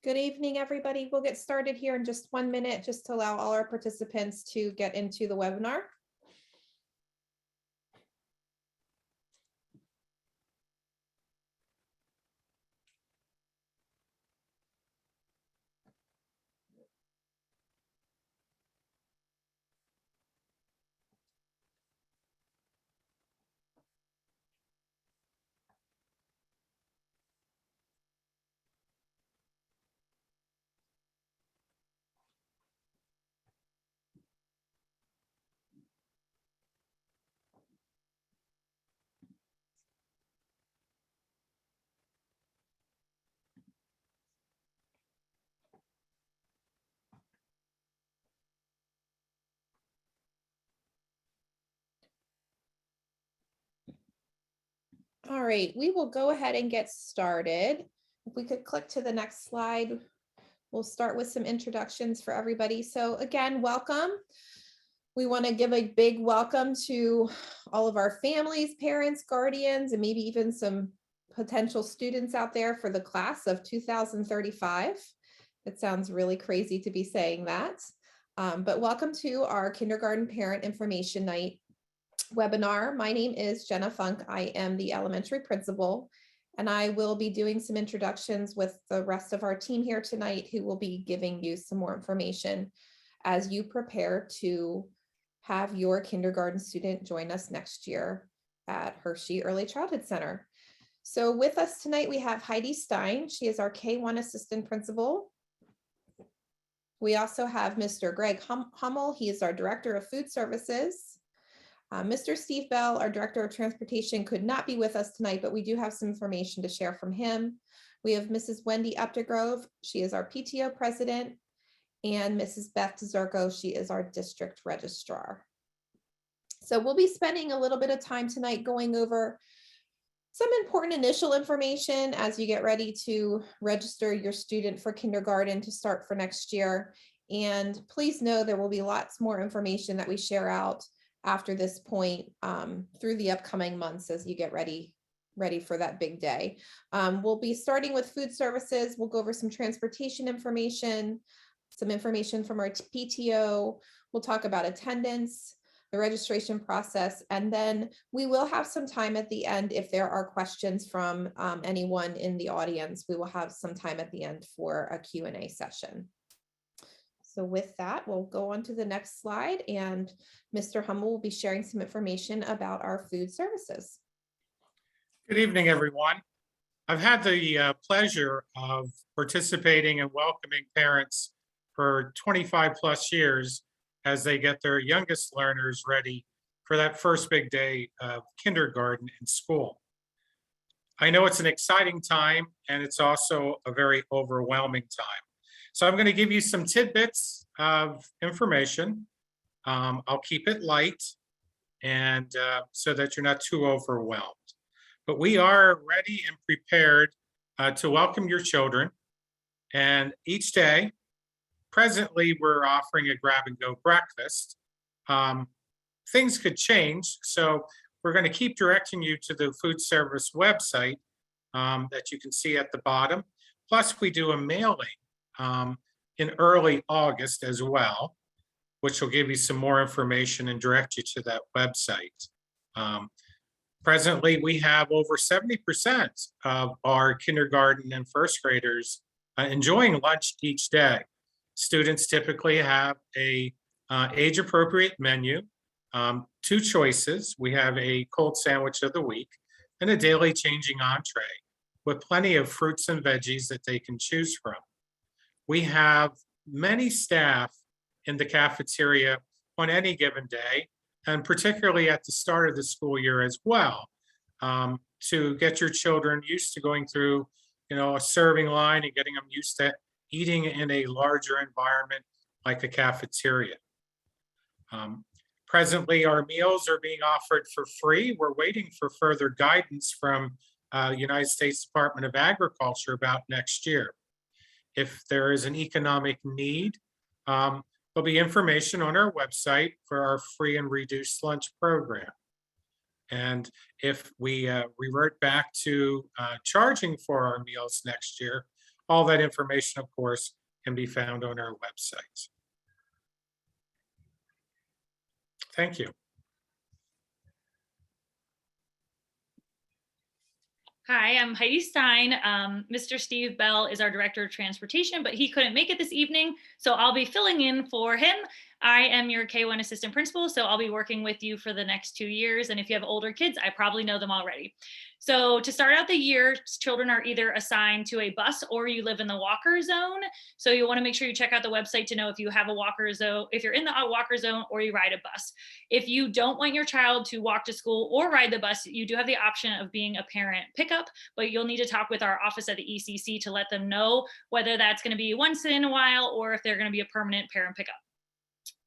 Good evening, everybody. We'll get started here in just 1 minute, just to allow all our participants to get into the webinar. All right, we will go ahead and get started. If we could click to the next slide, we'll start with some introductions for everybody. So again, welcome. We want to give a big welcome to all of our families, parents, guardians, and maybe even some potential students out there for the class of 2035. It sounds really crazy to be saying that, but welcome to our Kindergarten Parent Information Night webinar. My name is Jenna Funk. I am the elementary principal, and I will be doing some introductions with the rest of our team here tonight, who will be giving you some more information as you prepare to have your kindergarten student join us next year at Hershey Early Childhood Center. So with us tonight, we have Heidi Stein. She is our K-1 assistant principal. We also have Mr. Greg Hummel. He is our director of food services. Mr. Steve Bell, our Director of Transportation, could not be with us tonight, but we do have some information to share from him. We have Mrs. Wendy Updegrove. She is our PTO president, and Mrs. Beth Zerko. She is our district registrar. So we'll be spending a little bit of time tonight going over some important initial information as you get ready to register your student for kindergarten to start for next year. And please know there will be lots more information that we share out after this point through the upcoming months as you get ready for that big day. We'll be starting with food services. We'll go over some transportation information, some information from our PTO. We'll talk about attendance, the registration process, and then we will have some time at the end if there are questions from anyone in the audience. We will have some time at the end for a Q&A session. So with that, we'll go on to the next slide, and Mr. Hummel will be sharing some information about our food services. Good evening, everyone. I've had the pleasure of participating and welcoming parents for 25 plus years as they get their youngest learners ready for that first big day of kindergarten in school. I know it's an exciting time, and it's also a very overwhelming time. So I'm going to give you some tidbits of information. I'll keep it light and so that you're not too overwhelmed. But we are ready and prepared to welcome your children. And each day, presently, we're offering a grab-and-go breakfast. Things could change, so we're going to keep directing you to the food service website that you can see at the bottom. Plus, we do a mailing in early August as well, which will give you some more information and direct you to that website. Presently, we have over 70% of our kindergarten and first graders enjoying lunch each day. Students typically have a age-appropriate menu, 2 choices. We have a cold sandwich of the week and a daily changing entree with plenty of fruits and veggies that they can choose from. We have many staff in the cafeteria on any given day, and particularly at the start of the school year as well, to get your children used to going through, a serving line and getting them used to eating in a larger environment like a cafeteria. Presently, our meals are being offered for free. We're waiting for further guidance from the United States Department of Agriculture about next year. If there is an economic need, there'll be information on our website for our free and reduced lunch program. And if we revert back to charging for our meals next year, All that information, of course, can be found on our website. Thank you. Hi, I'm Heidi Stein. Mr. Steve Bell is our Director of Transportation, but he couldn't make it this evening, so I'll be filling in for him. I am your K-1 Assistant Principal, so I'll be working with you for the next 2 years, and if you have older kids, I probably know them already. So to start out the year, children are either assigned to a bus or you live in the walker zone. So you want to make sure you check out the website to know if you have a walker zone, if you're in the walker zone or you ride a bus. If you don't want your child to walk to school or ride the bus, you do have the option of being a parent pickup, but you'll need to talk with our office at the ECC to let them know whether that's going to be once in a while or if they're going to be a permanent parent pickup.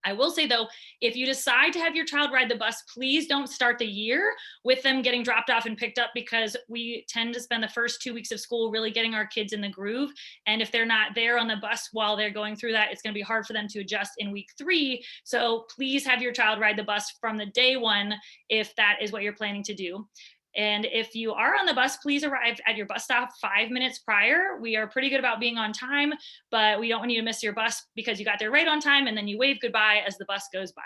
I will say though, if you decide to have your child ride the bus, please don't start the year with them getting dropped off and picked up, because we tend to spend the first 2 weeks of school really getting our kids in the groove. And if they're not there on the bus while they're going through that, it's going to be hard for them to adjust in week 3. So please have your child ride the bus from the day one if that is what you're planning to do. And if you are on the bus, please arrive at your bus stop 5 minutes prior. We are pretty good about being on time, but we don't want you to miss your bus because you got there right on time and then you wave goodbye as the bus goes by.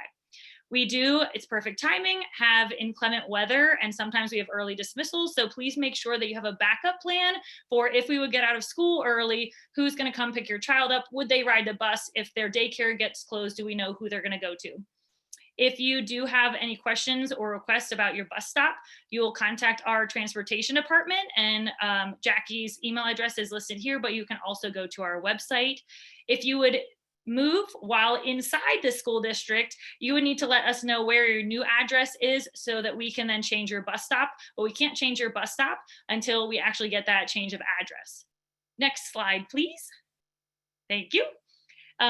We do, it's perfect timing, have inclement weather, and sometimes we have early dismissals. So please make sure that you have a backup plan for if we would get out of school early, who's going to come pick your child up? Would they ride the bus? If their daycare gets closed, do we know who they're going to go to? If you do have any questions or requests about your bus stop, you will contact our transportation department, and Jackie's email address is listed here, but you can also go to our website. If you would move while inside the school district, you would need to let us know where your new address is so that we can then change your bus stop, but we can't change your bus stop until we actually get that change of address. Next slide, please. Thank you.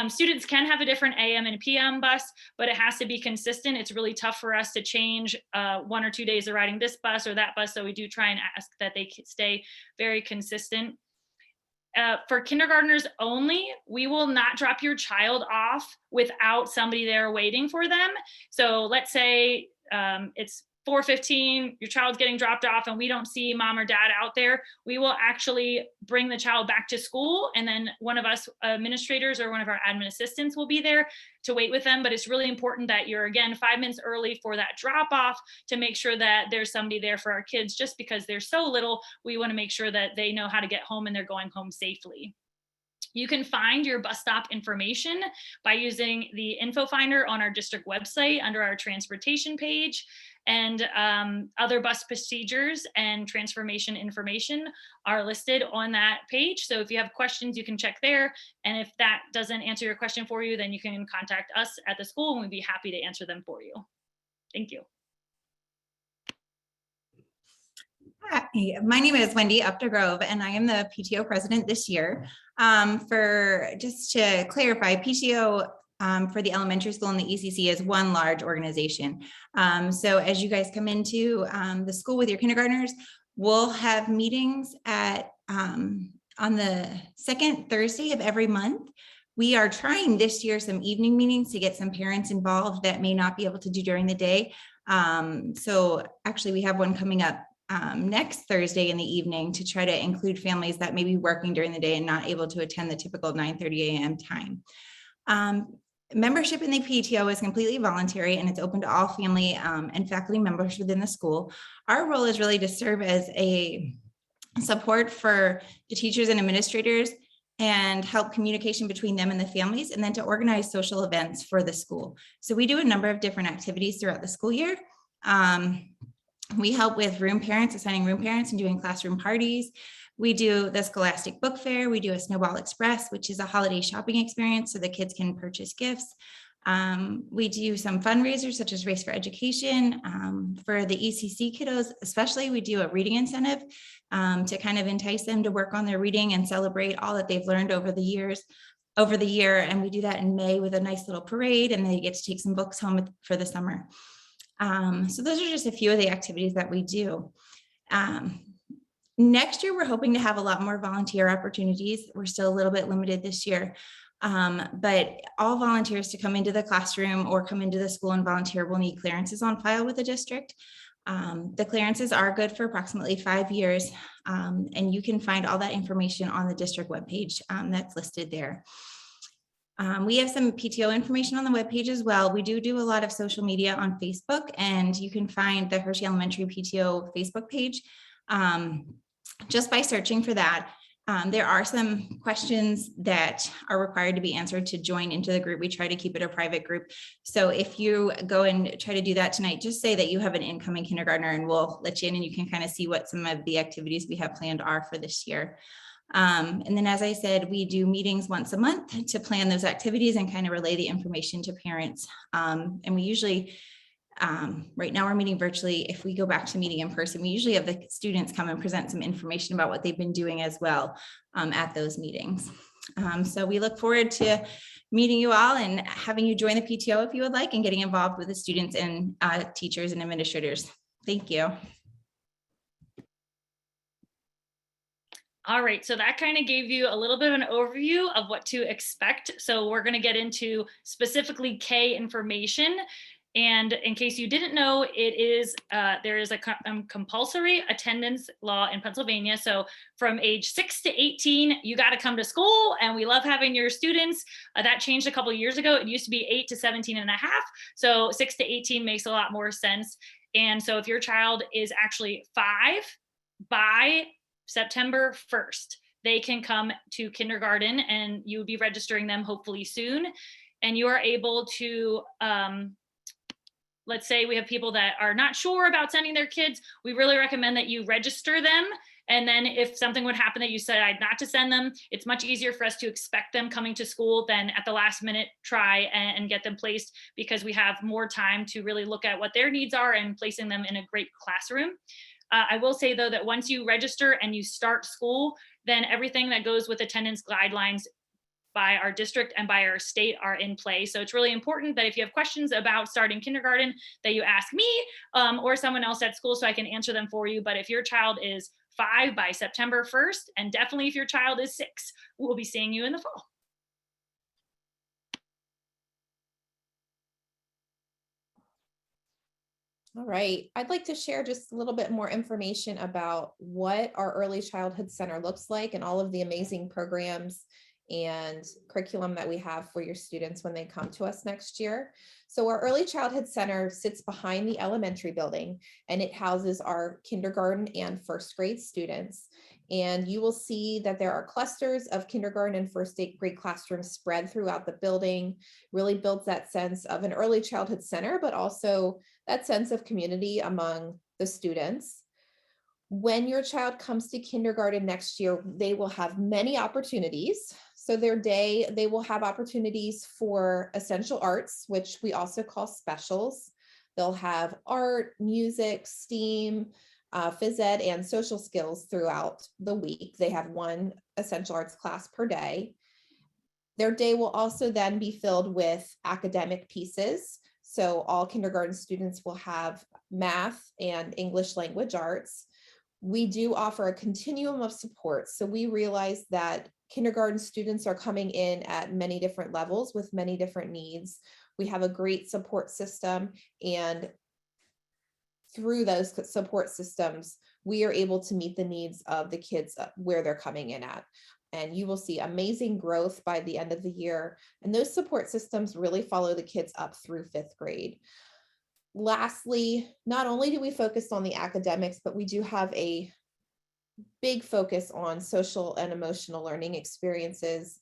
Students can have a different AM and PM bus, but it has to be consistent. It's really tough for us to change 1 or 2 days of riding this bus or that bus. So we do try and ask that they stay very consistent. For kindergartners only, we will not drop your child off without somebody there waiting for them. So let's say it's 4:15, your child's getting dropped off and we don't see mom or dad out there, we will actually bring the child back to school, and then one of us administrators or one of our admin assistants will be there to wait with them. But it's really important that you're, again, 5 minutes early for that drop off to make sure that there's somebody there for our kids. Just because they're so little, we want to make sure that they know how to get home and they're going home safely. You can find your bus stop information by using the info finder on our district website under our transportation page, and other bus procedures and transformation information are listed on that page. So if you have questions, you can check there. And if that doesn't answer your question for you, then you can contact us at the school and we'd be happy to answer them for you. Thank you. Hi, my name is Wendy Updegrove, and I am the PTO president this year. Just to clarify, PTO for the elementary school and the ECC is one large organization. So as you guys come into the school with your kindergartners, we'll have meetings at on the second Thursday of every month. We are trying this year some evening meetings to get some parents involved that may not be able to do during the day. So actually we have one coming up next Thursday in the evening to try to include families that may be working during the day and not able to attend the typical 9:30 a.m. time. Membership in the PTO is completely voluntary and it's open to all family and faculty members within the school. Our role is really to serve as a support for the teachers and administrators and help communication between them and the families, and then to organize social events for the school. So we do a number of different activities throughout the school year. We help with room parents, assigning room parents and doing classroom parties. We do the Scholastic Book Fair. We do a Snowball Express, which is a holiday shopping experience so the kids can purchase gifts. We do some fundraisers such as Race for Education. For the ECC kiddos, especially, we do a reading incentive to kind of entice them to work on their reading and celebrate all that they've learned over the year. And we do that in May with a nice little parade, and they get to take some books home for the summer. So those are just a few of the activities that we do. Next year, we're hoping to have a lot more volunteer opportunities. We're still a little bit limited this year, but all volunteers to come into the classroom or come into the school and volunteer will need clearances on file with the district. The clearances are good for approximately 5 years, and you can find all that information on the district webpage that's listed there. We have some PTO information on the webpage as well. We do a lot of social media on Facebook, and you can find the Hershey Elementary PTO Facebook page just by searching for that. There are some questions that are required to be answered to join into the group. We try to keep it a private group. So if you go and try to do that tonight, just say that you have an incoming kindergartner and we'll let you in and you can kind of see what some of the activities we have planned are for this year. And then, as I said, we do meetings once a month to plan those activities and kind of relay the information to parents. And we usually, right now we're meeting virtually. If we go back to meeting in person, we usually have the students come and present some information about what they've been doing as well at those meetings. So we look forward to meeting you all and having you join the PTO if you would like, and getting involved with the students and teachers and administrators. Thank you. All right, so that kind of gave you a little bit of an overview of what to expect. So we're going to get into specifically K information. And in case you didn't know, there is a compulsory attendance law in Pennsylvania. So from age 6 to 18, you got to come to school, and we love having your students. That changed a couple of years ago. It used to be 8 to 17 and a half. So 6 to 18 makes a lot more sense. And so if your child is actually 5 by September 1st, they can come to kindergarten, and you will be registering them hopefully soon. And you are able to, let's say we have people that are not sure about sending their kids. We really recommend that you register them. And then if something would happen that you decide not to send them, it's much easier for us to expect them coming to school than at the last minute try and get them placed, because we have more time to really look at what their needs are and placing them in a great classroom. I will say, though, that once you register and you start school, then everything that goes with attendance guidelines by our district and by our state are in play. So it's really important that if you have questions about starting kindergarten, that you ask me or someone else at school so I can answer them for you. But if your child is 5 by September 1st, and definitely if your child is 6, we'll be seeing you in the fall. All right, I'd like to share just a little bit more information about what our Early Childhood Center looks like and all of the amazing programs and curriculum that we have for your students when they come to us next year. So our Early Childhood Center sits behind the elementary building, and it houses our kindergarten and first grade students. And you will see that there are clusters of kindergarten and first grade classrooms spread throughout the building. Really builds that sense of an early childhood center, but also that sense of community among the students. When your child comes to kindergarten next year, they will have many opportunities. So their day, they will have opportunities for essential arts, which we also call specials. They'll have art, music, STEAM, phys ed, and social skills throughout the week. They have one essential arts class per day. Their day will also then be filled with academic pieces. So all kindergarten students will have math and English language arts. We do offer a continuum of support. So we realize that kindergarten students are coming in at many different levels with many different needs. We have a great support system, and through those support systems, we are able to meet the needs of the kids where they're coming in at. And you will see amazing growth by the end of the year. And those support systems really follow the kids up through 5th grade. Lastly, not only do we focus on the academics, but we do have a big focus on social and emotional learning experiences.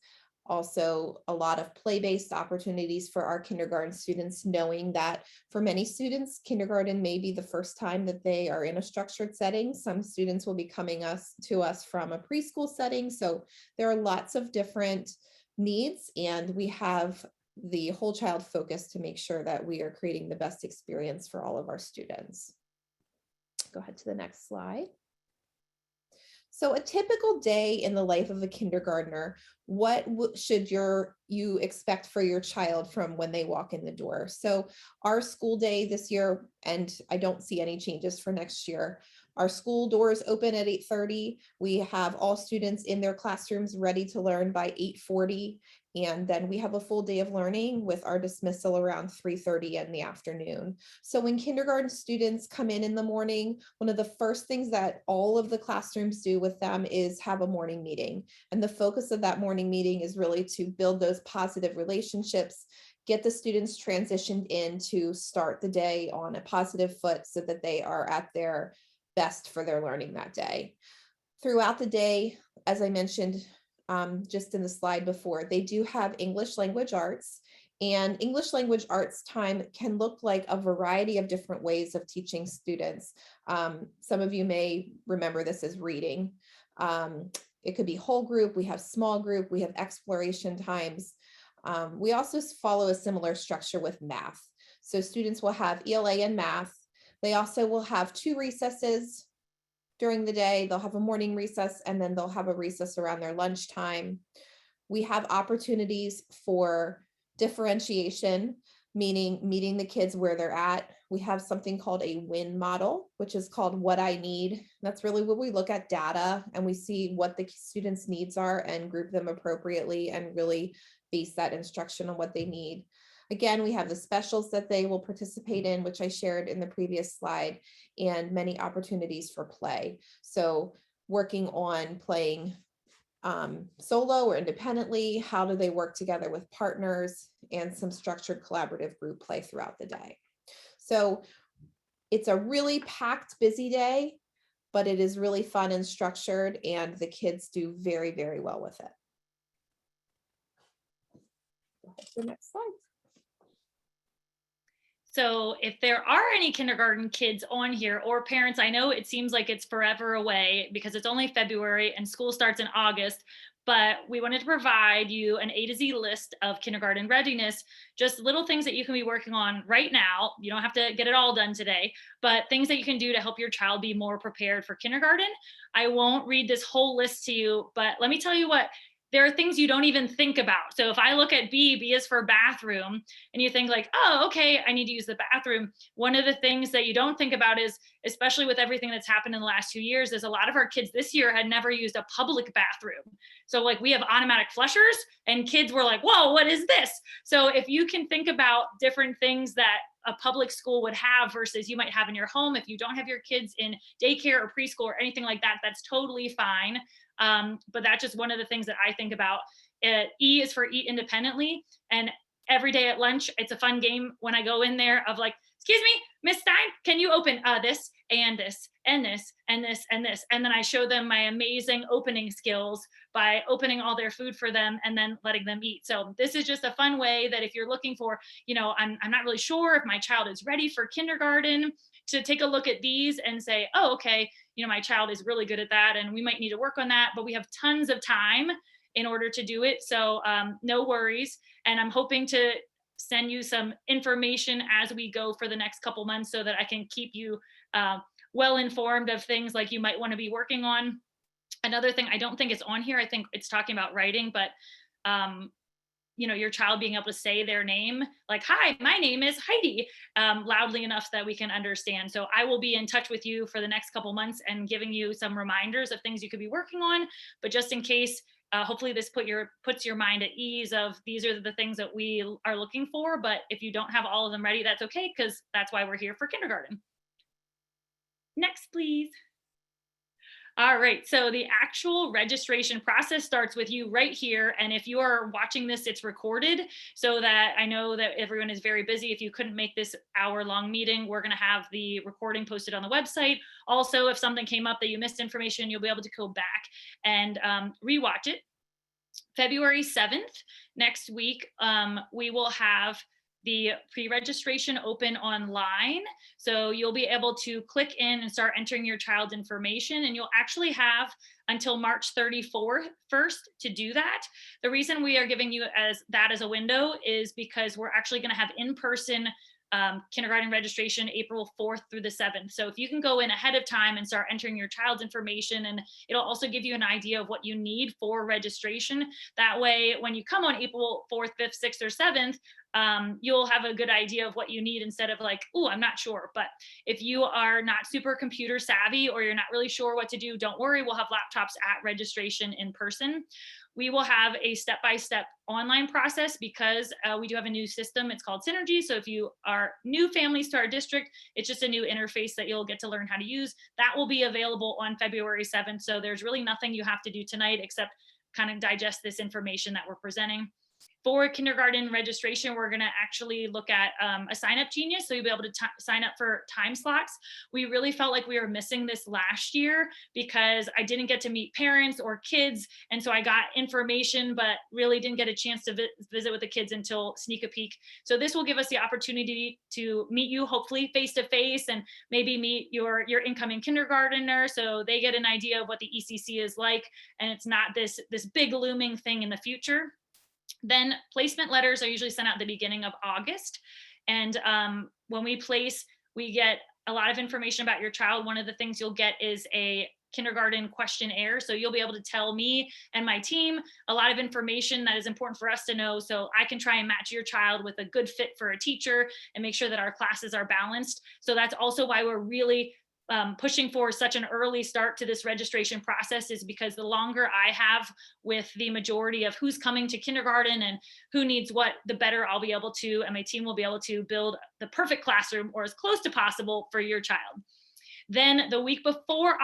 Also, a lot of play-based opportunities for our kindergarten students, knowing that for many students, kindergarten may be the first time that they are in a structured setting. Some students will be coming to us from a preschool setting. So there are lots of different needs, and we have the whole child focus to make sure that we are creating the best experience for all of our students. Go ahead to the next slide. So a typical day in the life of a kindergartner, what should you expect for your child from when they walk in the door? So our school day this year, and I don't see any changes for next year, our school doors open at 8:30. We have all students in their classrooms ready to learn by 8:40. And then we have a full day of learning with our dismissal around 3:30 in the afternoon. So when kindergarten students come in the morning, one of the first things that all of the classrooms do with them is have a morning meeting. And the focus of that morning meeting is really to build those positive relationships, get the students transitioned in to start the day on a positive foot so that they are at their best for their learning that day. Throughout the day, as I mentioned, just in the slide before, they do have English language arts, and English language arts time can look like a variety of different ways of teaching students. Some of you may remember this as reading. It could be whole group, we have small group, we have exploration times. We also follow a similar structure with math. So students will have ELA and math. They also will have 2 recesses during the day. They'll have a morning recess, and then they'll have a recess around their lunchtime. We have opportunities for differentiation, meaning meeting the kids where they're at. We have something called a WIN model, which is called what I need. That's really where we look at data and we see what the students' needs are and group them appropriately and really base that instruction on what they need. Again, we have the specials that they will participate in, which I shared in the previous slide, and many opportunities for play. So working on playing solo or independently, how do they work together with partners, and some structured collaborative group play throughout the day. So it's a really packed, busy day, but it is really fun and structured, and the kids do very, very well with it. The next slide. So if there are any kindergarten kids on here or parents, I know it seems like it's forever away because it's only February and school starts in August, but we wanted to provide you an A to Z list of kindergarten readiness, just little things that you can be working on right now. You don't have to get it all done today, but things that you can do to help your child be more prepared for kindergarten. I won't read this whole list to you, but let me tell you what, there are things you don't even think about. So if I look at B is for bathroom, and you think like, oh, okay, I need to use the bathroom. One of the things that you don't think about is, especially with everything that's happened in the last 2 years, is a lot of our kids this year had never used a public bathroom. So like we have automatic flushers and kids were like, whoa, what is this? So if you can think about different things that a public school would have versus you might have in your home, if you don't have your kids in daycare or preschool or anything like that, that's totally fine. But that's just one of the things that I think about. E is for eat independently. And every day at lunch, it's a fun game when I go in there of like, excuse me, Miss Stein, can you open this and this and this and this and this? And then I show them my amazing opening skills by opening all their food for them and then letting them eat. So this is just a fun way that if you're looking for, I'm not really sure if my child is ready for kindergarten, to take a look at these and say, oh, okay, my child is really good at that and we might need to work on that, but we have tons of time in order to do it. So no worries. And I'm hoping to send you some information as we go for the next couple months so that I can keep you well informed of things like you might want to be working on. Another thing, I don't think it's on here. I think it's talking about writing, but your child being able to say their name, like, hi, my name is Heidi, loudly enough that we can understand. So I will be in touch with you for the next couple months and giving you some reminders of things you could be working on. But just in case, hopefully this puts your mind at ease of these are the things that we are looking for. But if you don't have all of them ready, that's okay, because that's why we're here for kindergarten. Next, please. All right, so the actual registration process starts with you right here. And if you are watching this, it's recorded so that I know that everyone is very busy. If you couldn't make this hour-long meeting, we're gonna have the recording posted on the website. Also, if something came up that you missed information, you'll be able to go back and rewatch it. February 7th, next week, we will have the pre-registration open online. So you'll be able to click in and start entering your child's information, and you'll actually have until March 31st to do that. The reason we are giving you that as a window is because we're actually gonna have in-person kindergarten registration April 4th through the 7th. So if you can go in ahead of time and start entering your child's information, and it'll also give you an idea of what you need for registration. That way, when you come on April 4th, 5th, 6th, or 7th, you'll have a good idea of what you need instead of like, oh, I'm not sure. But if you are not super computer savvy or you're not really sure what to do, don't worry, we'll have laptops at registration in person. we will have a step-by-step online process because we do have a new system. It's called Synergy. So if you are new families to our district, it's just a new interface that you'll get to learn how to use. That will be available on February 7th. So there's really nothing you have to do tonight except kind of digest this information that we're presenting. For kindergarten registration, we're going to actually look at a sign up genius. So you'll be able to sign up for time slots. We really felt like we were missing this last year because I didn't get to meet parents or kids. And so I got information, but really didn't get a chance to visit with the kids until sneak a peek. So this will give us the opportunity to meet you, hopefully face to face, and maybe meet your incoming kindergartner so they get an idea of what the ECC is like. And it's not this big looming thing in the future. Then placement letters are usually sent out at the beginning of August. And when we place, we get a lot of information about your child. One of the things you'll get is a kindergarten questionnaire. So you'll be able to tell me and my team a lot of information that is important for us to know. So I can try and match your child with a good fit for a teacher and make sure that our classes are balanced. So that's also why we're really pushing for such an early start to this registration process, is because the longer I have with the majority of who's coming to kindergarten and who needs what, the better I'll be able to, and my team will be able to build the perfect classroom, or as close to possible, for your child. Then the week before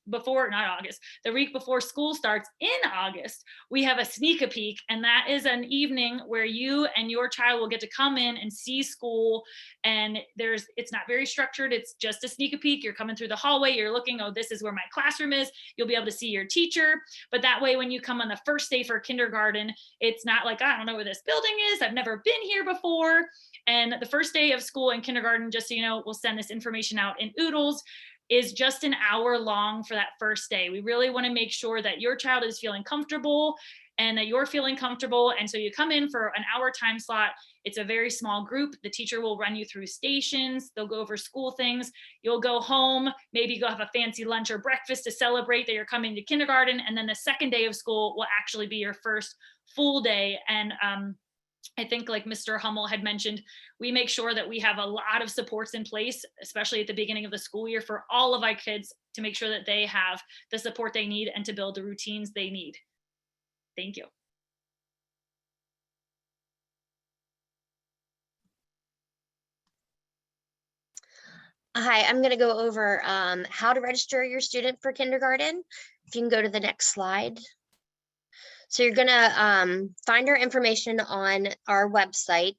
the week before school starts in August, we have a sneak a peek, and that is an evening where you and your child will get to come in and see school. And it's not very structured. It's just a sneak a peek. You're coming through the hallway, you're looking, oh, this is where my classroom is. You'll be able to see your teacher. But that way, when you come on the first day for kindergarten, it's not like, I don't know where this building is, I've never been here before. And the first day of school in kindergarten, just so you know, we'll send this information out in oodles, is just an hour long for that first day. We really want to make sure that your child is feeling comfortable and that you're feeling comfortable. And so you come in for an hour time slot. It's a very small group. The teacher will run you through stations. They'll go over school things. You'll go home, maybe go have a fancy lunch or breakfast to celebrate that you're coming to kindergarten. And then the second day of school will actually be your first full day. And I think, like Mr. Hummel had mentioned, we make sure that we have a lot of supports in place, especially at the beginning of the school year, for all of our kids, to make sure that they have the support they need and to build the routines they need. Thank you. Hi, I'm going to go over how to register your student for kindergarten. If you can go to the next slide. So you're going to find our information on our website.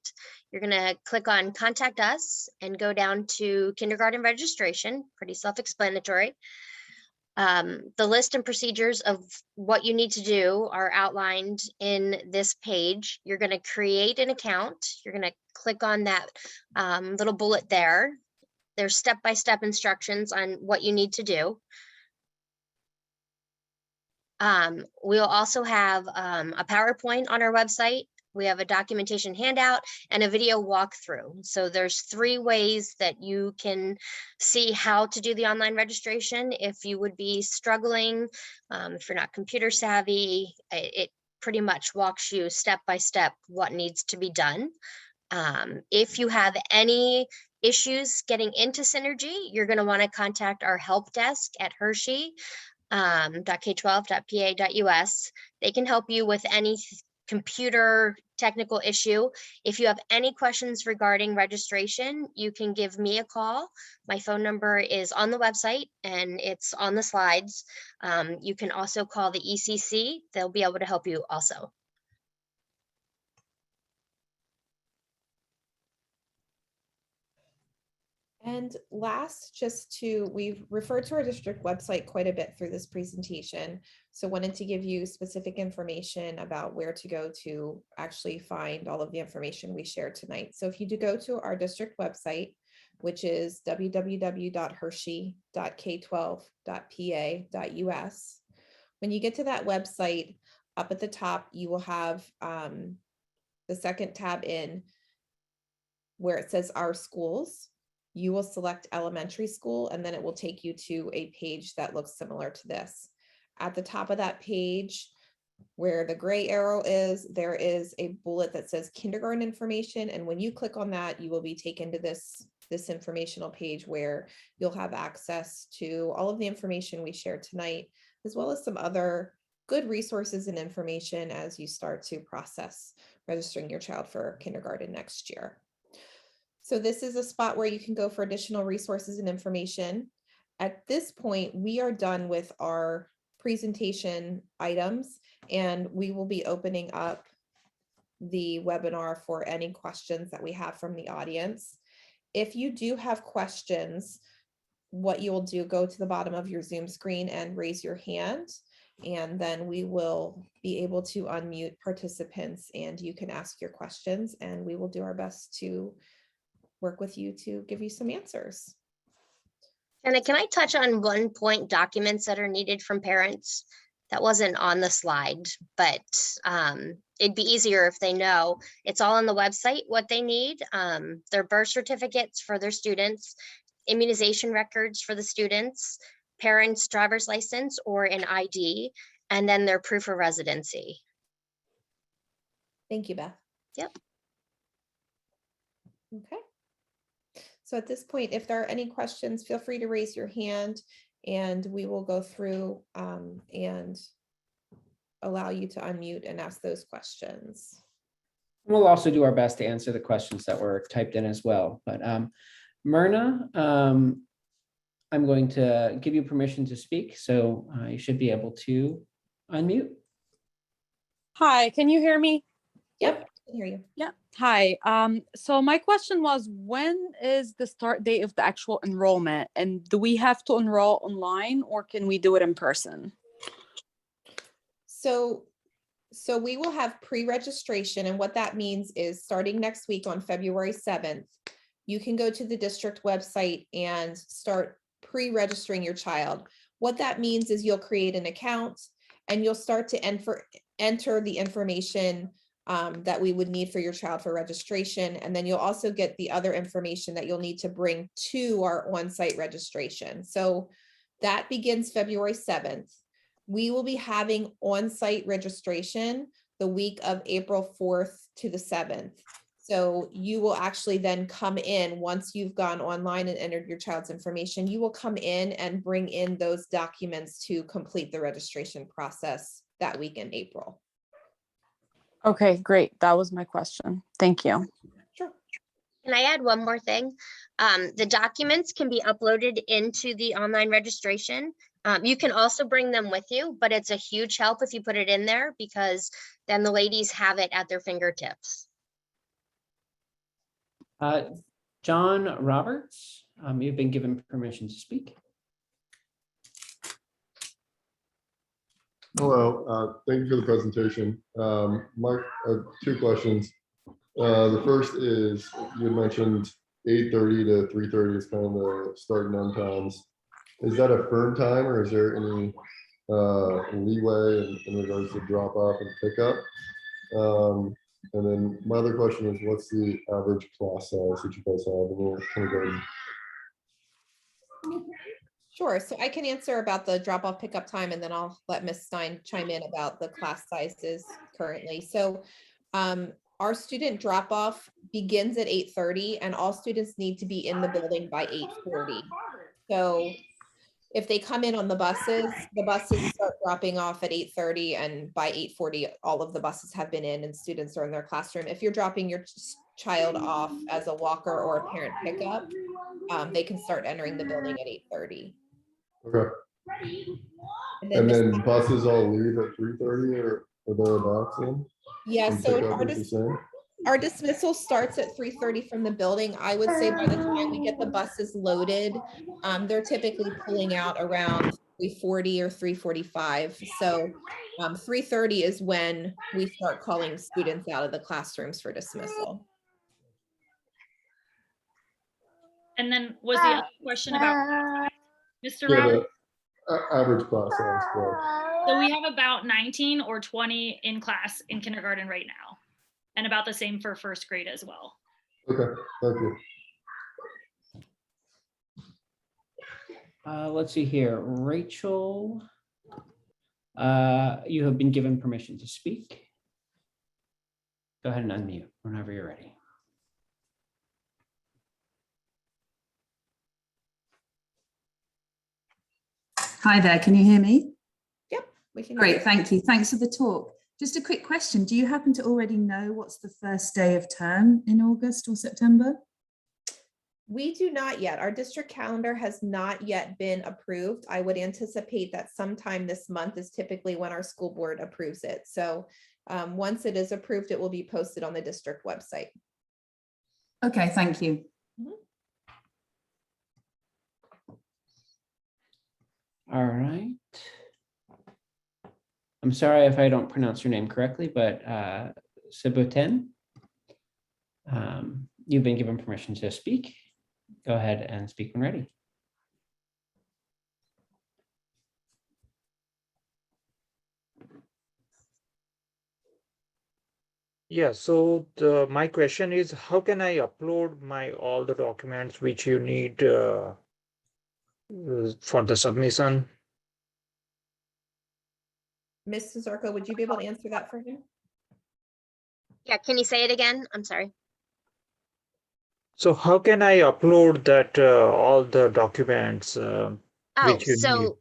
You're going to click on Contact Us and go down to kindergarten registration, pretty self-explanatory. The list and procedures of what you need to do are outlined in this page. You're going to create an account. You're going to click on that little bullet there. There's step-by-step instructions on what you need to do. We'll also have a PowerPoint on our website. We have a documentation handout and a video walkthrough. So there's 3 ways that you can see how to do the online registration. If you would be struggling, if you're not computer savvy, it pretty much walks you step by step what needs to be done. If you have any issues getting into Synergy, you're going to want to contact our help desk at Hershey.k12.pa.us. They can help you with any computer technical issue. If you have any questions regarding registration, you can give me a call. My phone number is on the website and it's on the slides. You can also call the ECC. They'll be able to help you also. And last, we've referred to our district website quite a bit through this presentation. So wanted to give you specific information about where to go to actually find all of the information we shared tonight. So if you do go to our district website, which is www.hershey.k12.pa.us, when you get to that website, up at the top, you will have the second tab in where it says Our Schools. You will select elementary school, and then it will take you to a page that looks similar to this. At the top of that page, where the gray arrow is, there is a bullet that says kindergarten information. And when you click on that, you will be taken to this informational page where you'll have access to all of the information we shared tonight, as well as some other good resources and information as you start to process registering your child for kindergarten next year. So this is a spot where you can go for additional resources and information. At this point, we are done with our presentation items, and we will be opening up the webinar for any questions that we have from the audience. If you do have questions, what you will do, go to the bottom of your Zoom screen and raise your hand, and then we will be able to unmute participants and you can ask your questions, and we will do our best to work with you to give you some answers. And can I touch on one point, documents that are needed from parents? That wasn't on the slide, but it'd be easier if they know. It's all on the website, what they need. Their birth certificates for their students, immunization records for the students, parents' driver's license or an ID, and then their proof of residency. Thank you, Beth. Yep. Okay. So at this point, if there are any questions, feel free to raise your hand and we will go through and allow you to unmute and ask those questions. We'll also do our best to answer the questions that were typed in as well. But Myrna, I'm going to give you permission to speak, so you should be able to unmute. Hi, can you hear me? Yep, I can hear you. Yeah. Hi. So my question was, when is the start date of the actual enrollment? And do we have to enroll online or can we do it in person? So we will have pre-registration, and what that means is starting next week on February 7th, you can go to the district website and start pre-registering your child. What that means is you'll create an account and you'll start to enter the information that we would need for your child for registration. And then you'll also get the other information that you'll need to bring to our on-site registration. So that begins February 7th. We will be having on-site registration the week of April 4th to the 7th. So you will actually then come in once you've gone online and entered your child's information, you will come in and bring in those documents to complete the registration process that week in April. Okay, great. That was my question. Thank you. Sure. Can I add one more thing? The documents can be uploaded into the online registration. You can also bring them with you, but it's a huge help if you put it in there because then the ladies have it at their fingertips. John Roberts, you've been given permission to speak. Hello, thank you for the presentation. Mark, two questions. The first is you had mentioned 8:30 to 3:30 is kind of the start and end times. Is that a firm time or is there any leeway in regards to drop off and pick up? And then my other question is, what's the average class size that you guys have in your kindergarten? Sure. So I can answer about the drop-off pickup time, and then I'll let Ms. Stein chime in about the class sizes currently. So our student drop-off begins at 8:30 and all students need to be in the building by 8:40. So if they come in on the buses start dropping off at 8:30, and by 8:40, all of the buses have been in and students are in their classroom. If you're dropping your child off as a walker or a parent pickup, they can start entering the building at 8:30. Okay. And then buses all leave at 3:30 or thereabouts then? Yeah, And so pickup is the same? our dismissal starts at 3:30 from the building. I would say by the time we get the buses loaded, they're typically pulling out around 3:40 or 3:45. So 3:30 is when we start calling students out of the classrooms for dismissal. And then was the other question about Mr. Yeah, Roberts? the average class size, correct. So we have about 19 or 20 in class in kindergarten right now, and about the same for first grade as well. Okay, thank you. Let's see here, Rachel. You have been given permission to speak. Go ahead and unmute whenever you're ready. Hi there, can you hear me? Yep. We can. Great, thank you. Thanks for the talk. Just a quick question. Do you happen to already know what's the first day of term in August or September? We do not yet. Our district calendar has not yet been approved. I would anticipate that sometime this month is typically when our school board approves it. So once it is approved, it will be posted on the district website. Okay, thank you. All right. I'm sorry if I don't pronounce your name correctly, but Sibuten, you've been given permission to speak. Go ahead and speak when ready. Yeah, so my question is, how can I upload all the documents which you need for the submission? Mrs. Zarko, would you be able to answer that for him? Yeah, can you say it again? I'm sorry. So how can I upload that all the documents Oh, which you need? so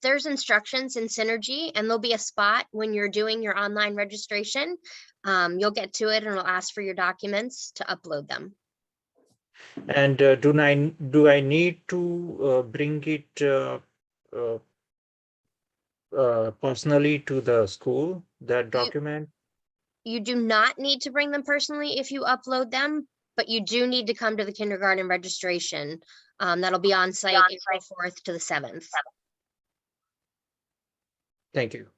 there's instructions in Synergy, and there'll be a spot when you're doing your online registration. You'll get to it and it'll ask for your documents to upload them. And do I need to bring it personally to the school, that document? You do not need to bring them personally if you upload them, but you do need to come to the kindergarten registration. That'll be on site April 4th to the 7th. Thank you.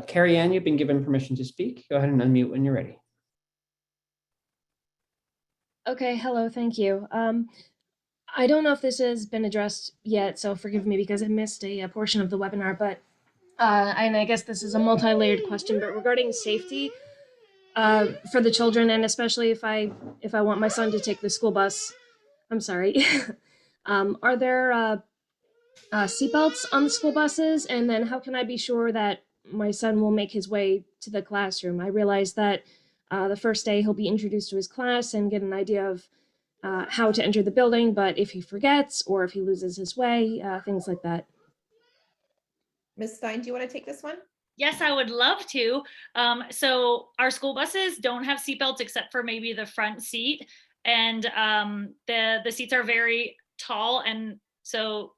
Carrie Ann, you've been given permission to speak. Go ahead and unmute when you're ready. Okay, hello, thank you. I don't know if this has been addressed yet, so forgive me because I missed a portion of the webinar, but and I guess this is a multi-layered question, but regarding safety for the children, and especially if I want my son to take the school bus, I'm sorry, are there seatbelts on the school buses? And then how can I be sure that my son will make his way to the classroom? I realize that the first day he'll be introduced to his class and get an idea of how to enter the building, but if he forgets or if he loses his way, things like that. Ms. Stein, do you want to take this one? Yes, I would love to. So our school buses don't have seatbelts except for maybe the front seat. And the seats are very tall. And so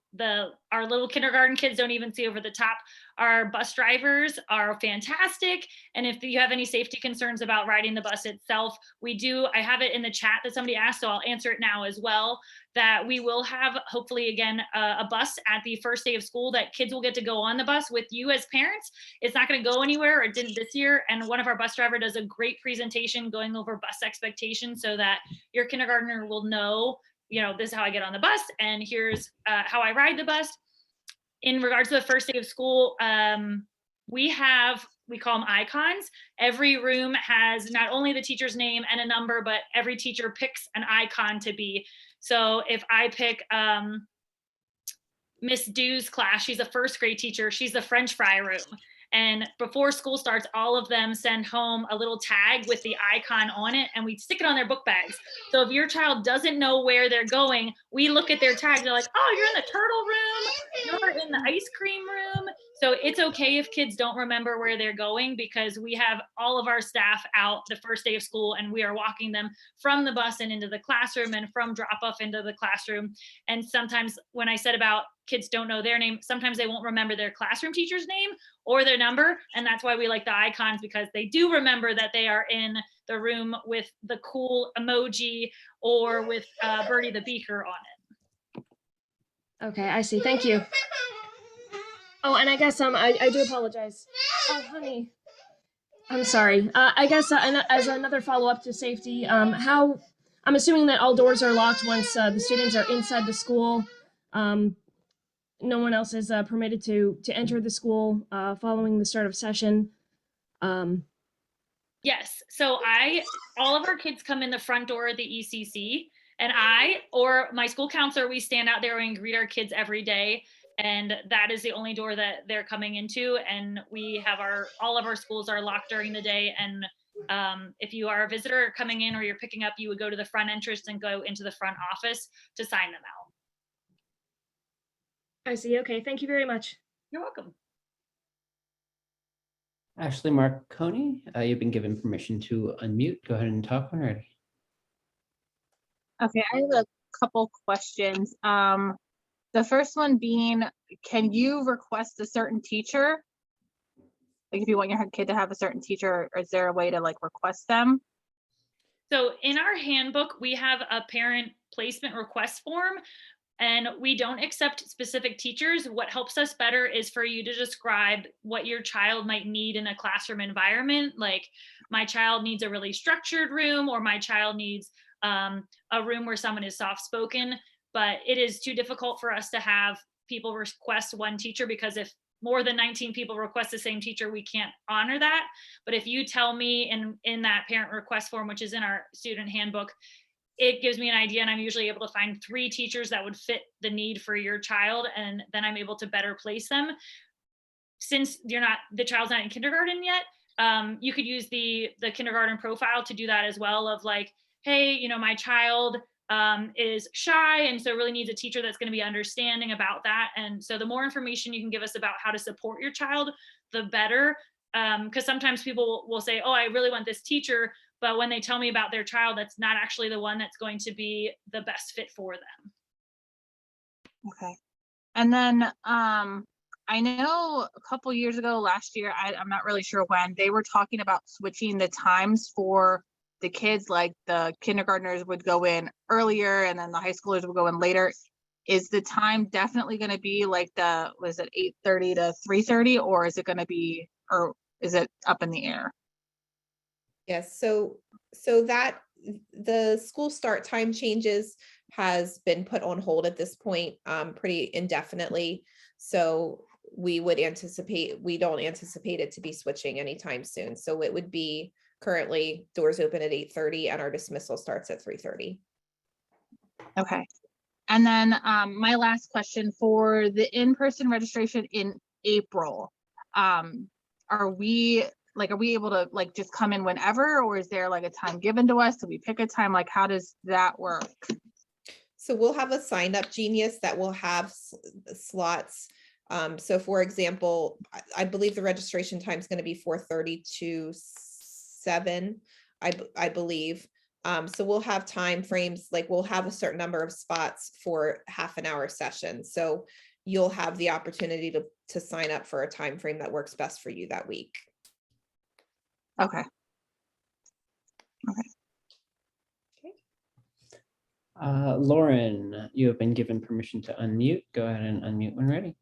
our little kindergarten kids don't even see over the top. Our bus drivers are fantastic. And if you have any safety concerns about riding the bus itself, I have it in the chat that somebody asked, so I'll answer it now as well, that we will have, hopefully again, a bus at the first day of school that kids will get to go on the bus with you as parents. It's not going to go anywhere, or it didn't this year. And one of our bus driver does a great presentation going over bus expectations so that your kindergartner will know, this is how I get on the bus, and here's how I ride the bus. In regards to the first day of school, we call them icons. Every room has not only the teacher's name and a number, but every teacher picks an icon to be. So if I pick Miss Dew's class, she's a first grade teacher, she's the French fry room. And before school starts, all of them send home a little tag with the icon on it, and we stick it on their book bags. So if your child doesn't know where they're going, we look at their tag, they're like, oh, you're in the turtle room, you're in the ice cream room. So it's okay if kids don't remember where they're going, because we have all of our staff out the first day of school, and we are walking them from the bus and into the classroom, and from drop off into the classroom. And sometimes when I said about kids don't know their name, sometimes they won't remember their classroom teacher's name or their number. And that's why we like the icons, because they do remember that they are in the room with the cool emoji or with Birdie the Beaker on it. Okay, I see. Thank you. Oh, and I guess I do apologize. Oh, honey, I'm sorry. I guess as another follow-up to safety, I'm assuming that all doors are locked once the students are inside the school. No one else is permitted to enter the school following the start of session. Yes. So all of our kids come in the front door of the ECC, and I or my school counselor, we stand out there and greet our kids every day. And that is the only door that they're coming into. And we have all of our schools are locked during the day. And if you are a visitor coming in or you're picking up, you would go to the front entrance and go into the front office to sign them out. I see. Okay, thank you very much. You're welcome. Ashley Marconi, you've been given permission to unmute. Go ahead and talk when ready. Okay, I have a couple questions. The first one being, can you request a certain teacher? Like if you want your kid to have a certain teacher, or is there a way to like request them? So in our handbook, we have a parent placement request form, and we don't accept specific teachers. What helps us better is for you to describe what your child might need in a classroom environment. Like my child needs a really structured room, or my child needs a room where someone is soft-spoken. But it is too difficult for us to have people request one teacher, because if more than 19 people request the same teacher, we can't honor that. But if you tell me in that parent request form, which is in our student handbook, it gives me an idea, and I'm usually able to find 3 teachers that would fit the need for your child, and then I'm able to better place them. Since the child's not in kindergarten yet, you could use the kindergarten profile to do that as well, of like, hey, my child is shy, and so really needs a teacher that's going to be understanding about that. And so the more information you can give us about how to support your child, the better. Because sometimes people will say, oh, I really want this teacher, but when they tell me about their child, that's not actually the one that's going to be the best fit for them. Okay. And then I know a couple years ago, last year, I'm not really sure when, they were talking about switching the times for the kids, like the kindergartners would go in earlier and then the high schoolers would go in later. Is the time definitely going to be like was it 8:30 to 3:30, or is it going to be, or is it up in the air? Yes, so that the school start time changes has been put on hold at this point, pretty indefinitely. So we don't anticipate it to be switching anytime soon. So it would be currently doors open at 8:30 and our dismissal starts at 3:30. Okay. And then my last question, for the in-person registration in April, are we able to like just come in whenever, or is there like a time given to us? Do we pick a time? Like, how does that work? So we'll have a sign up genius that will have slots. So for example, I believe the registration time is going to be 4:30 to 7, I believe. So we'll have time frames, like we'll have a certain number of spots for half an hour session. So you'll have the opportunity to sign up for a time frame that works best for you that week. Okay. Lauren, you have been given permission to unmute. Go ahead and unmute when ready.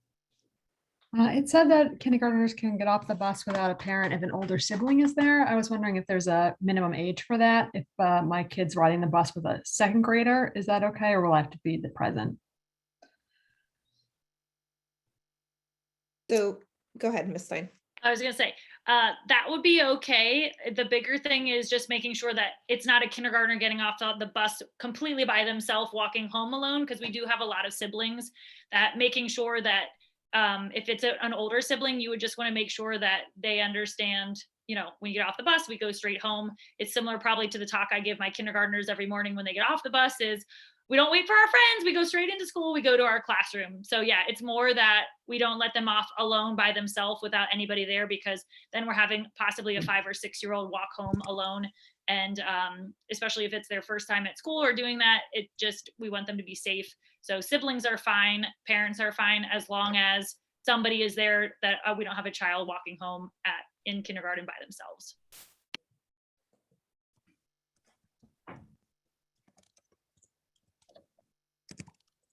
It said that kindergartners can get off the bus without a parent if an older sibling is there. I was wondering if there's a minimum age for that. If my kid's riding the bus with a second grader, is that okay, or will I have to be the present? So go ahead, Ms. Stein. I was going to say, that would be okay. The bigger thing is just making sure that it's not a kindergartner getting off the bus completely by themselves, walking home alone, because we do have a lot of siblings. That making sure that if it's an older sibling, you would just want to make sure that they understand, when you get off the bus, we go straight home. It's similar probably to the talk I give my kindergartners every morning when they get off the bus is, we don't wait for our friends, we go straight into school, we go to our classroom. So yeah, it's more that we don't let them off alone by themselves without anybody there, because then we're having possibly a 5 or 6 year old walk home alone. And especially if it's their first time at school or doing that, we want them to be safe. So siblings are fine, parents are fine, as long as somebody is there that we don't have a child walking home in kindergarten by themselves.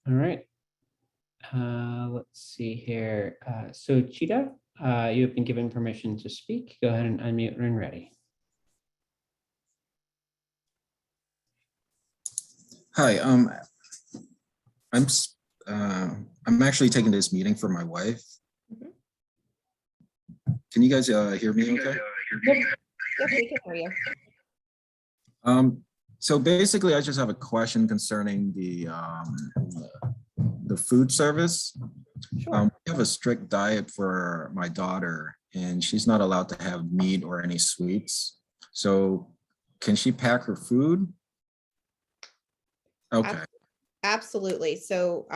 All right. Let's see here. So Cheetah, you have been given permission to speak. Go ahead and unmute when ready. Hi, I'm actually taking this meeting for my wife. Can you guys hear me okay? Yep, we can hear you. So basically, I just have a question concerning the food service. Sure. We have a strict diet for my daughter, and she's not allowed to have meat or any sweets. So can she pack her food? Okay. Absolutely. So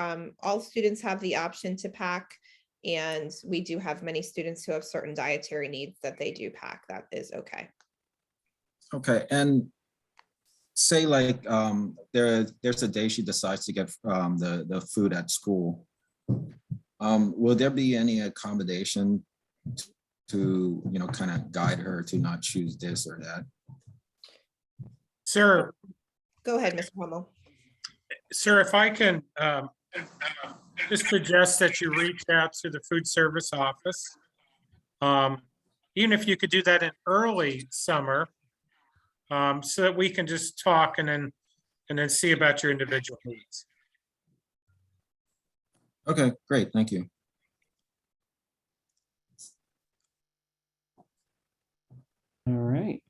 all students have the option to pack, and we do have many students who have certain dietary needs that they do pack. That is okay. Okay, and say like there's a day she decides to get the food at school. Will there be any accommodation to, you know, kind of guide her to not choose this or that? Sir, Go ahead, Mr. Hummel. sir, if I can just suggest that you reach out to the food service office. Even if you could do that in early summer, so that we can just talk and then see about your individual needs. Okay, great, thank you. All right,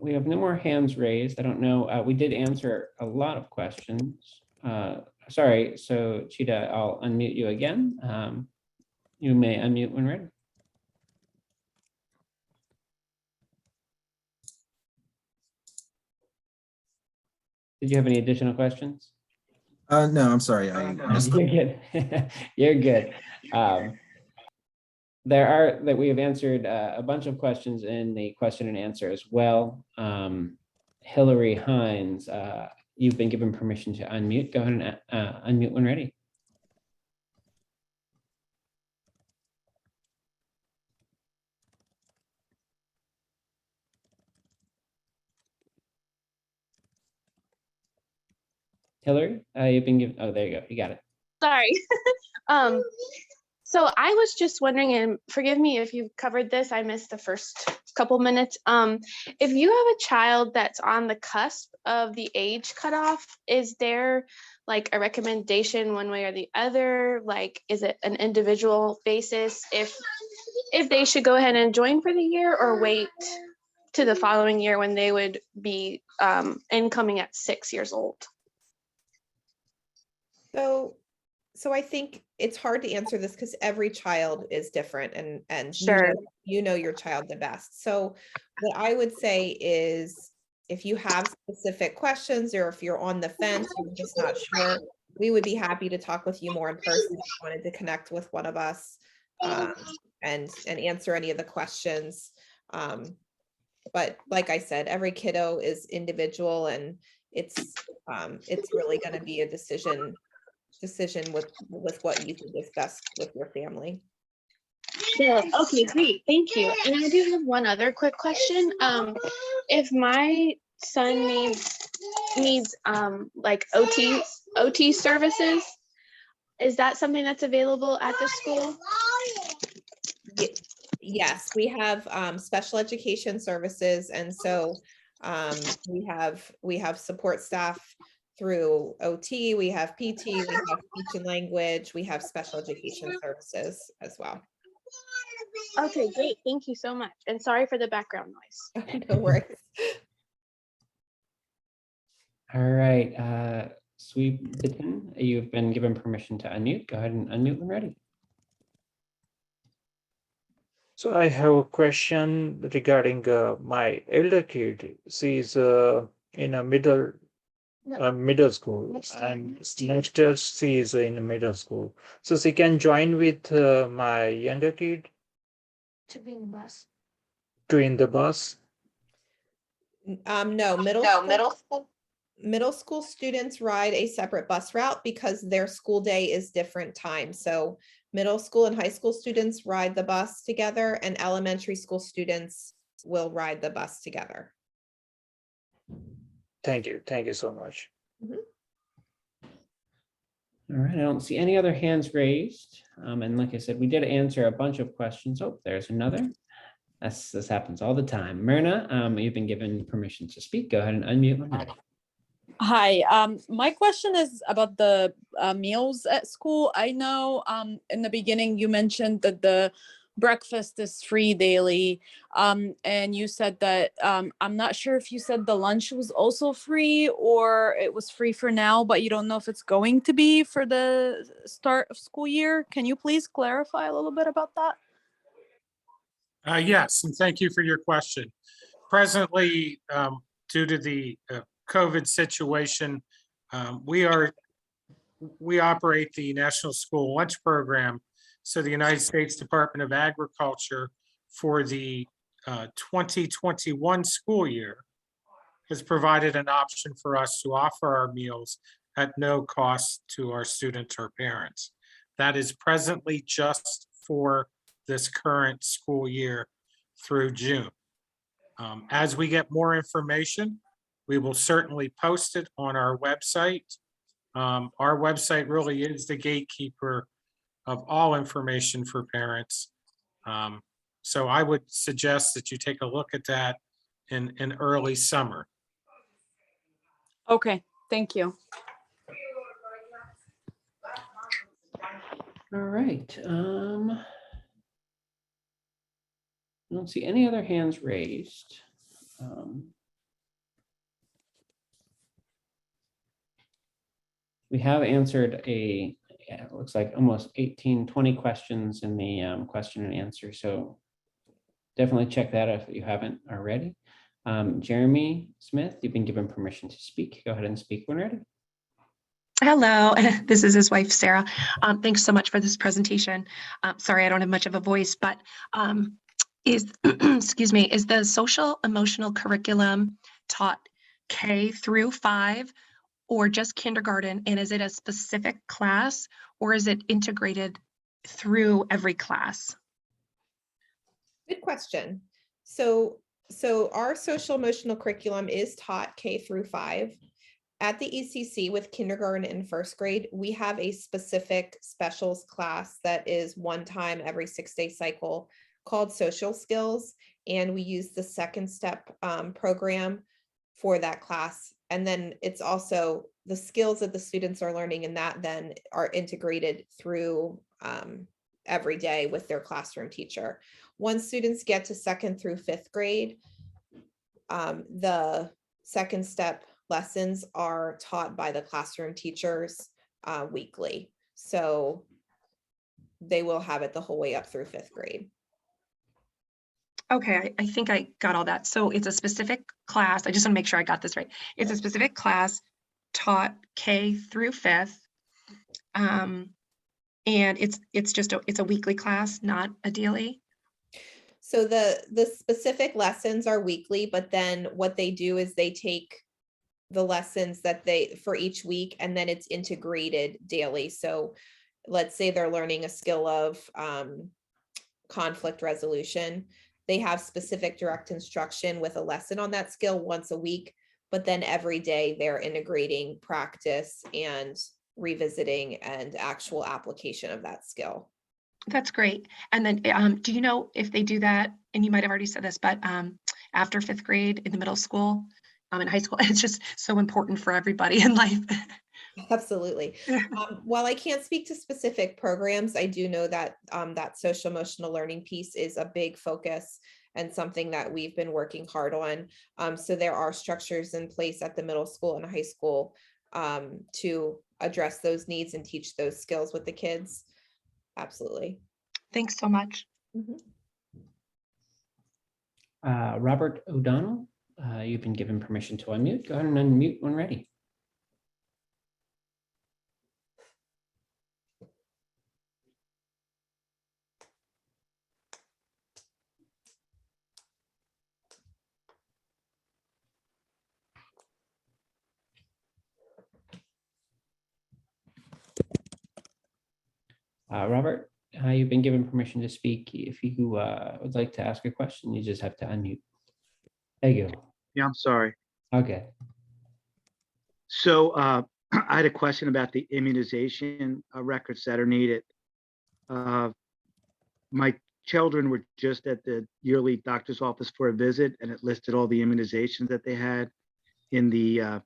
we have no more hands raised. I don't know, we did answer a lot of questions. Sorry, so Cheetah, I'll unmute you again. You may unmute when ready. Did you have any additional questions? No, I'm sorry, I missed You're good. You're good. That we have answered a bunch of questions in the question and answer as well. Hillary Hines, you've been given permission to unmute. Go ahead and unmute when ready. Hillary, you've been given, oh, there you go. You got it. Sorry. So I was just wondering, and forgive me if you've covered this, I missed the first couple minutes. If you have a child that's on the cusp of the age cutoff, is there like a recommendation one way or the other? Like, is it an individual basis if they should go ahead and join for the year, or wait to the following year when they would be incoming at 6 years old? So I think it's hard to answer this because every child is different, and Sure. you know your child the best. So what I would say is, if you have specific questions, or if you're on the fence, you're just not sure, we would be happy to talk with you more in person if you wanted to connect with one of us and answer any of the questions. But like I said, every kiddo is individual, and it's really going to be a decision with what you think is best with your family. Yeah, okay, great, thank you. And I do have one other quick question. If my son needs like OT services, is that something that's available at the school? Yes, we have special education services, and so we have support staff through OT, we have PT, we have speech and language, we have special education services as well. Okay, great, thank you so much, and sorry for the background noise. No worries. All right, Sweet Bitten, you've been given permission to unmute. Go ahead and unmute when ready. So I have a question regarding my elder kid. She's in a middle school, and next year she is in middle school. So she can join with my younger kid To be in the bus. to in the bus. No, middle school students ride a separate bus route because their school day is different times. So middle school and high school students ride the bus together, and elementary school students will ride the bus together. Thank you so much. Mhm. All right, I don't see any other hands raised. And like I said, we did answer a bunch of questions. Oh, there's another. This happens all the time. Myrna, you've been given permission to speak. Go ahead and unmute when ready. Hi, my question is about the meals at school. I know in the beginning you mentioned that the breakfast is free daily, and you said that I'm not sure if you said the lunch was also free or it was free for now, but you don't know if it's going to be for the start of school year. Can you please clarify a little bit about that? Yes, and thank you for your question. Presently, due to the COVID situation, we are we operate the National School Lunch Program. So the United States Department of Agriculture for the 2021 school year has provided an option for us to offer our meals at no cost to our students or parents. That is presently just for this current school year through June. As we get more information, we will certainly post it on our website. Our website really is the gatekeeper of all information for parents. So I would suggest that you take a look at that in early summer. Okay, thank you. All right. I don't see any other hands raised. We have answered it looks like almost 20 questions in the question and answer. So definitely check that out if you haven't already. Jeremy Smith, you've been given permission to speak. Go ahead and speak when ready. Hello, this is his wife, Sarah. Thanks so much for this presentation. Sorry, I don't have much of a voice, but excuse me, is the social emotional curriculum taught K through 5 or just kindergarten? And is it a specific class or is it integrated through every class? Good question. So our social emotional curriculum is taught K through 5. At the ECC with kindergarten and first grade, we have a specific specials class that is one time every 6-day cycle called social skills. And we use the second step program for that class. And then it's also the skills that the students are learning in that then are integrated through every day with their classroom teacher. Once students get to 2nd through 5th grade, the second step lessons are taught by the classroom teachers weekly. So they will have it the whole way up through 5th grade. Okay, I think I got all that. So it's a specific class. I just want to make sure I got this right. It's a specific class taught K through 5th. And it's a weekly class, not a daily. So the specific lessons are weekly, but then what they do is they take the lessons that for each week, and then it's integrated daily. So let's say they're learning a skill of conflict resolution. They have specific direct instruction with a lesson on that skill once a week, but then every day they're integrating practice and revisiting and actual application of that skill. That's great. And then do you know if they do that, and you might have already said this, but after 5th grade in the middle school, in high school, it's just so important for everybody in life. Absolutely. While I can't speak to specific programs, I do know that that social emotional learning piece is a big focus and something that we've been working hard on. So there are structures in place at the middle school and high school to address those needs and teach those skills with the kids. Absolutely. Thanks so much. Mm-hmm. Robert O'Donnell, you've been given permission to unmute. Go ahead and unmute when ready. Robert, you've been given permission to speak. If you would like to ask a question, you just have to unmute. There you go. Yeah, I'm sorry. Okay. So I had a question about the immunization records that are needed. My children were just at the yearly doctor's office for a visit, and it listed all the immunizations that they had in the,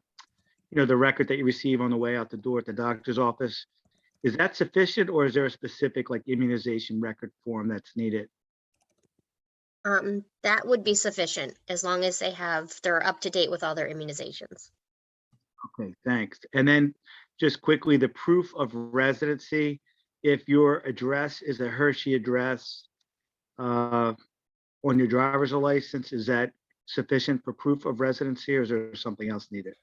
the record that you receive on the way out the door at the doctor's office. Is that sufficient, or is there a specific like immunization record form that's needed? That would be sufficient as long as they're up to date with all their immunizations. Okay, thanks. And then just quickly, the proof of residency, if your address is a Hershey address on your driver's license, is that sufficient for proof of residency, or is there something else needed?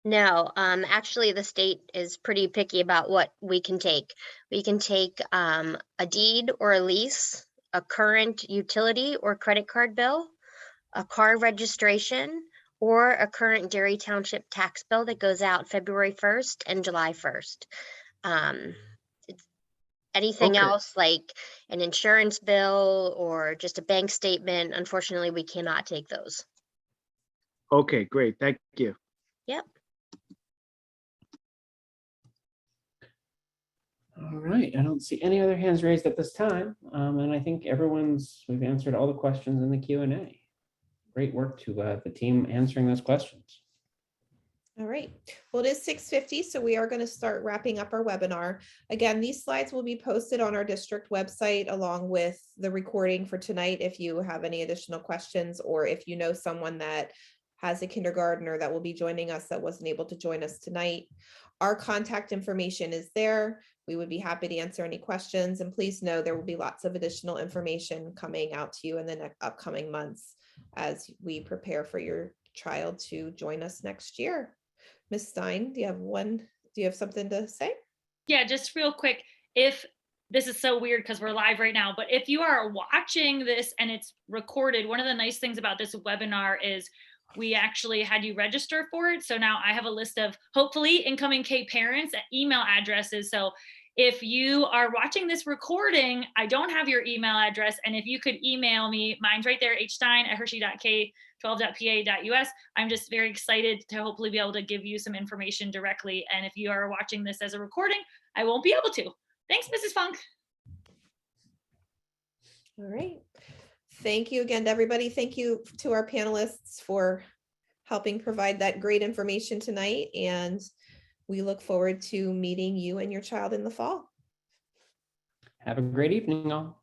No, actually, the state is pretty picky about what we can take. We can take a deed or a lease, a current utility or credit card bill, a car registration, or a current Dairy Township tax bill that goes out February 1st and July 1st. Anything Okay. else like an insurance bill or just a bank statement, unfortunately, we cannot take those. Okay, great. Thank you. Yep. All right, I don't see any other hands raised at this time. And I think we've answered all the questions in the Q&A. Great work to the team answering those questions. All right, well, it is 6:50, so we are going to start wrapping up our webinar. Again, these slides will be posted on our district website along with the recording for tonight if you have any additional questions, or if you know someone that has a kindergartner that will be joining us that wasn't able to join us tonight. Our contact information is there. We would be happy to answer any questions, and please know there will be lots of additional information coming out to you in the upcoming months as we prepare for your child to join us next year. Ms. Stein, do you have something to say? Yeah, just real quick, if this is so weird because we're live right now, but if you are watching this and it's recorded, one of the nice things about this webinar is we actually had you register for it. So now I have a list of hopefully incoming K parents email addresses. So if you are watching this recording, I don't have your email address. And if you could email me, mine's right there, hstein@hershey.k12.pa.us. I'm just very excited to hopefully be able to give you some information directly. And if you are watching this as a recording, I won't be able to. Thanks, Mrs. Funk. All right. Thank you again to everybody. Thank you to our panelists for helping provide that great information tonight. And we look forward to meeting you and your child in the fall. Have a great evening, all.